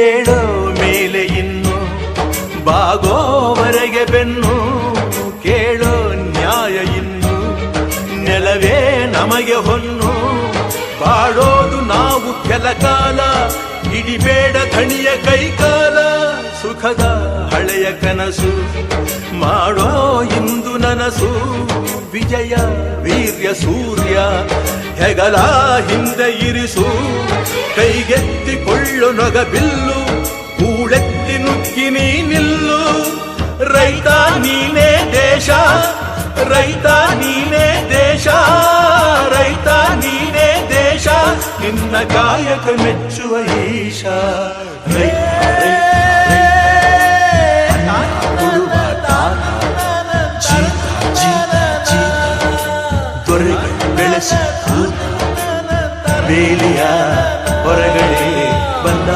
ಏಳೋ ಮೇಲೆ ಇನ್ನು ಬಾಗೋವರೆಗೆ ಬೆನ್ನು ಕೇಳೋ ನ್ಯಾಯ ಇನ್ನು ನೆಲವೇ ನಮಗೆ ಹೊನ್ನು ಬಾಳೋದು ನಾವು ಕೆಲಕಾಲ ಹಿಡಿಬೇಡ ಧಣಿಯ ಕೈಕಾಲ ಸುಖದ ಹಳೆಯ ಕನಸು ಮಾಡೋ ಇಂದು ನನಸು ವಿಜಯ ವೀರ್ಯ ಸೂರ್ಯ ಹೆಗಲ ಹಿಂದೆ ಇರಿಸು ಕೈಗೆತ್ತಿಕೊಳ್ಳು ನೊಗಬಿಲ್ಲು ಕೂಳೆತ್ತಿ ನುಗ್ಗಿ ನೀ ನಿಲ್ಲು ರೈತ ನೀನೇ ದೇಶ ರೈತ ನೀನೇ ದೇಶ ರೈತ ನೀನೇ ದೇಶ ನಿನ್ನ ಕಾಯಕ ಮೆಚ್ಚುವ ಈಶ ದೊರೆಗಳು ಬೆಳೆಸಿ ಬೇಲಿಯ ಹೊರಗಡೆ ಬಂದ